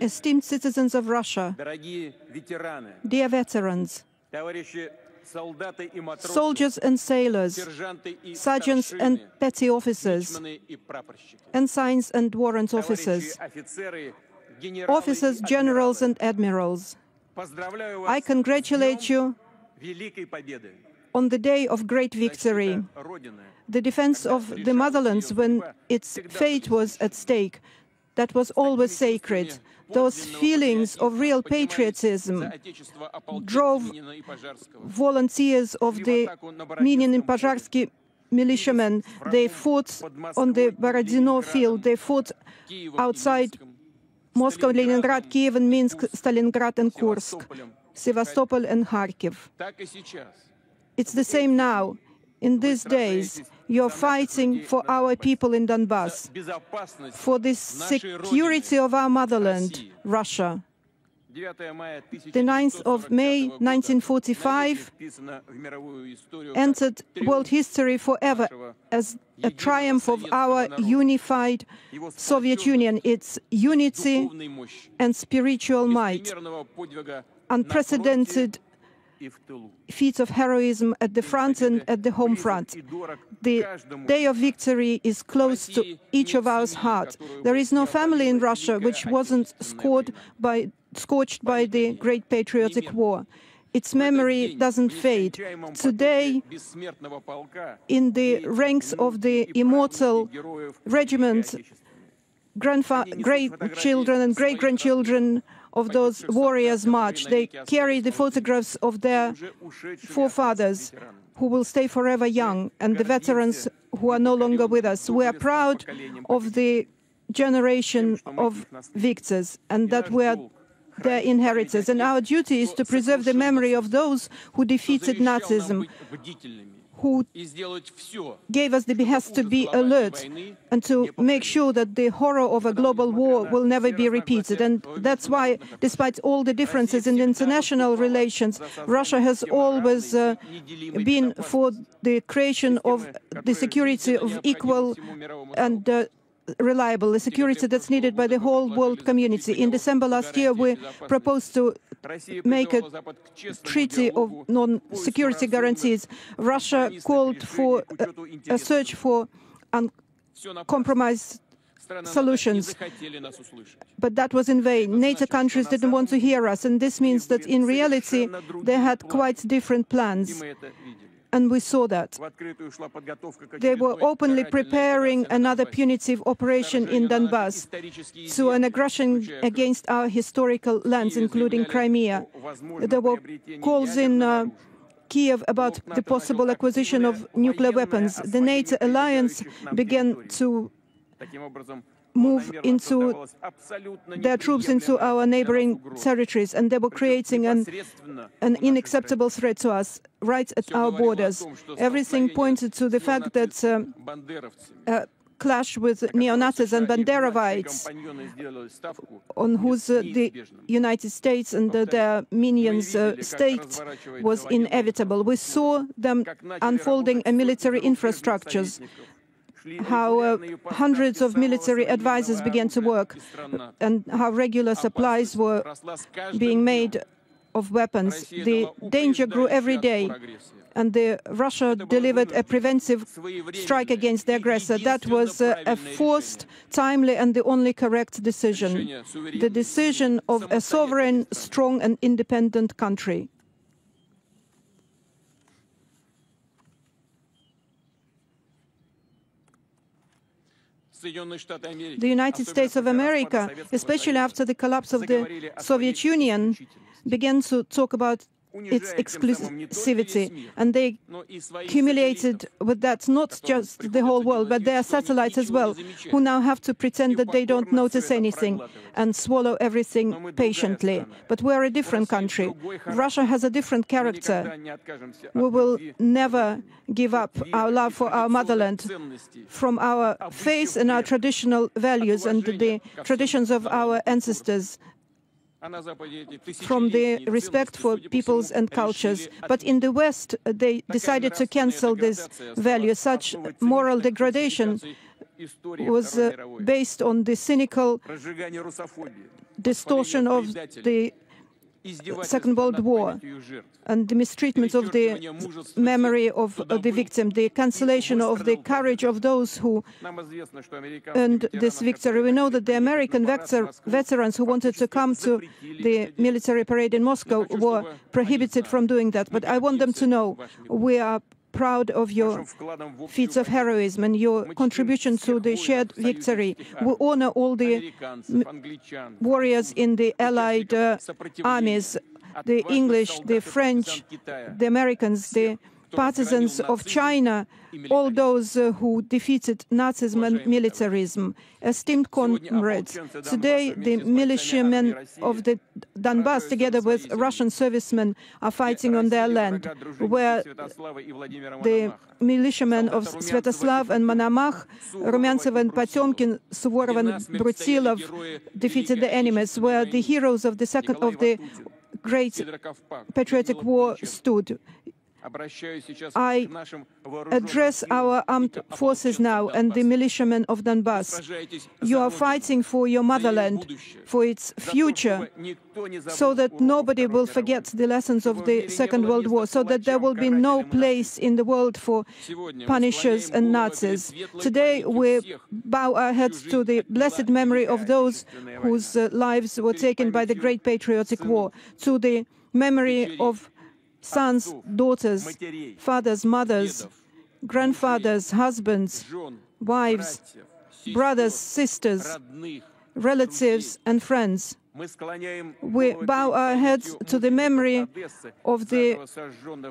Esteemed citizens of Russia, dear veterans, soldiers and sailors, sergeants and petty officers, ensigns and warrant officers, officers, generals and admirals, I congratulate you on the day of great victory. The defense of the motherland when its fate was at stake, that was always sacred. Those feelings of real patriotism drove volunteers of the Minin and Pozharsky militiamen. They fought on the Borodino field. They fought outside Moscow, Leningrad, Kiev, and Minsk, Stalingrad, and Kursk, Sevastopol, and Kharkiv. It's the same now. In these days, you're fighting for our people in Donbass, for the security of our motherland, Russia. The 9th of May 1945 entered world history forever as a triumph of our unified Soviet Union, its unity and spiritual might, unprecedented feats of heroism at the front and at the home front. The day of victory is close to each of our hearts. There is no family in Russia which wasn't scorched by the Great Patriotic War. Its memory doesn't fade. Today, in the ranks of the immortal regiment, grandchildren and great-grandchildren of those warriors march. They carry the photographs of their forefathers who will stay forever young, and the veterans who are no longer with us. We are proud of the generation of victors and that we are their inheritors. And our duty is to preserve the memory of those who defeated Nazism, who gave us the behest to be alert and to make sure that the horror of a global war will never be repeated. And that's why, despite all the differences in international relations, Russia has always been for the creation of the security of equal and reliable, the security that's needed by the whole world community. In December last year, we proposed to make a treaty of non-security guarantees. Russia called for a search for compromise solutions, but that was in vain. NATO countries didn't want to hear us, and this means that in reality they had quite different plans. And we saw that. They were openly preparing another punitive operation in Donbass to an aggression against our historical lands, including Crimea. There were calls in Kiev about the possible acquisition of nuclear weapons. The NATO alliance began to move into their troops into our neighboring territories, and they were creating an unacceptable threat to us right at our borders. Everything pointed to the fact that clash with neo-Nazis and Banderovites, on whose the United States and their minions staked, was inevitable. We saw them unfolding a military infrastructures, how hundreds of military advisors began to work, and how regular supplies were being made of weapons. The danger grew every day, and Russia delivered a preventive strike against the aggressor. That was a forced, timely, and the only correct decision, the decision of a sovereign, strong, and independent country. The United States of America, especially after the collapse of the Soviet Union, began to talk about its exclusivity, and they accumulated with that not just the whole world, but their satellites as well, who now have to pretend that they don't notice anything and swallow everything patiently. But we're a different country. Russia has a different character. We will never give up our love for our motherland, from our faith and our traditional values and the traditions of our ancestors, from the respect for peoples and cultures. But in the West, they decided to cancel this value. Such moral degradation was based on the cynical distortion of the Second World War and the mistreatment of the memory of the victim, the cancellation of the courage of those who earned this victory. We know that the American veterans who wanted to come to the military parade in Moscow were prohibited from doing that. But I want them to know we are proud of your feats of heroism and your contribution to the shared victory. We honor all the warriors in the Allied armies, the English, the French, the Americans, the partisans of China, all those who defeated Nazism and militarism. Esteemed comrades, today the militiamen of the Donbass, together with Russian servicemen, are fighting on their land, where the militiamen of Sviatoslav and Monomach, Rumyantsev and Potemkin, Suvorov and Brusilov defeated the enemies, where the heroes of the Great Patriotic War stood. I address our armed forces now and the militiamen of Donbass. You are fighting for your motherland, for its future, so that nobody will forget the lessons of the Second World War, so that there will be no place in the world for punishers and Nazis. Today we bow our heads to the blessed memory of those whose lives were taken by the Great Patriotic War, to the memory of sons, daughters, fathers, mothers, grandfathers, husbands, wives, brothers, sisters, relatives, and friends. We bow our heads to the memory of the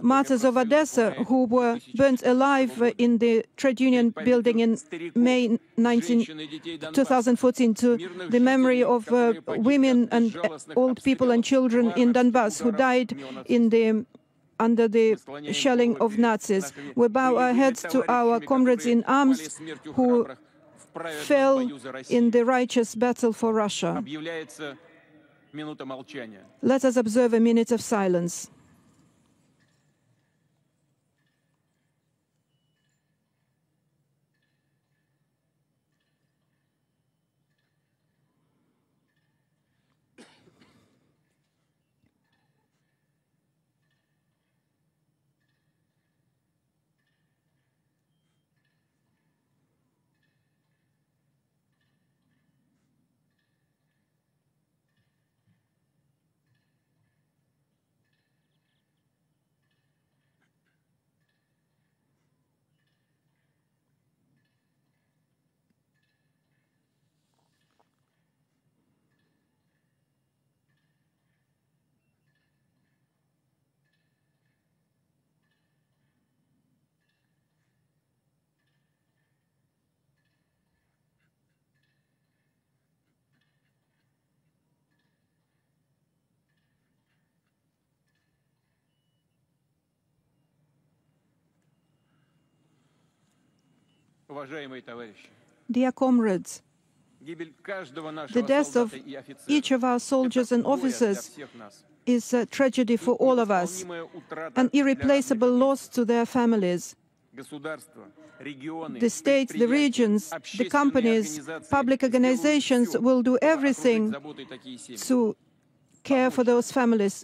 martyrs of Odessa who were burnt alive in the trade union building in May 2014, to the memory of women and old people and children in Donbass who died under the shelling of Nazis. We bow our heads to our comrades in arms who fell in the righteous battle for Russia. Let us observe a minute of silence. Dear comrades, the death of each of our soldiers and officers is a tragedy for all of us, an irreplaceable loss to their families. The states, the regions, the companies, public organizations will do everything to care for those families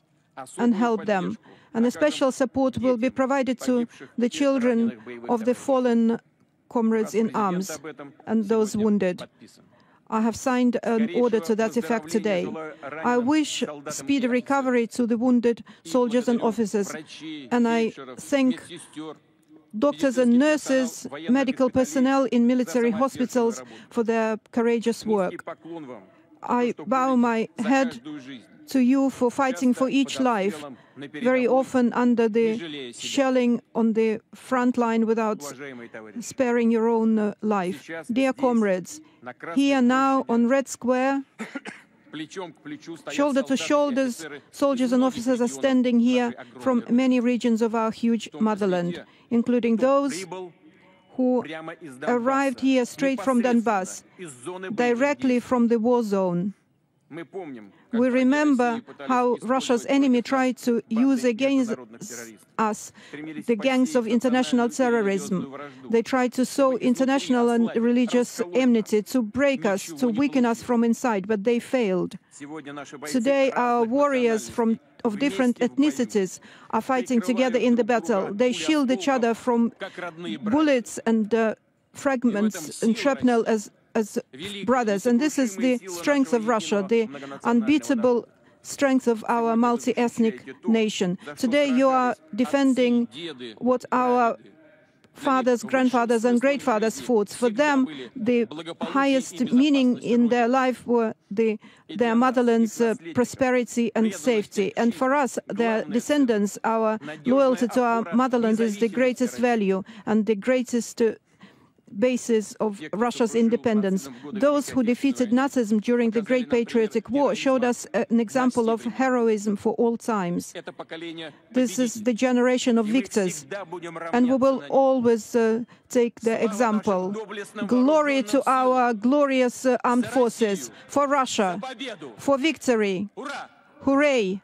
and help them. And a special support will be provided to the children of the fallen comrades in arms and those wounded. I have signed an order to that effect today. I wish speedy recovery to the wounded soldiers and officers, and I thank doctors and nurses, medical personnel in military hospitals for their courageous work. I bow my head to you for fighting for each life, very often under the shelling on the front line without sparing your own life. Dear comrades, here now on Red Square, shoulder to shoulder, soldiers and officers are standing here from many regions of our huge motherland, including those who arrived here straight from Donbass, directly from the war zone. We remember how Russia's enemy tried to use against us the gangs of international terrorism. They tried to sow international and religious enmity, to break us, to weaken us from inside, but they failed. Today, our warriors of different ethnicities are fighting together in the battle. They shield each other from bullets and fragments and shrapnel as brothers. And this is the strength of Russia, the unbeatable strength of our multi-ethnic nation. Today you are defending what our fathers, grandfathers and great-fathers fought. For them, the highest meaning in their life were their motherland's prosperity and safety. And for us, their descendants, our loyalty to our motherland is the greatest value and the greatest basis of Russia's independence. Those who defeated Nazism during the Great Patriotic War showed us an example of heroism for all times. This is the generation of victors, and we will always take their example. Glory to our glorious armed forces, for Russia, for victory. Hooray!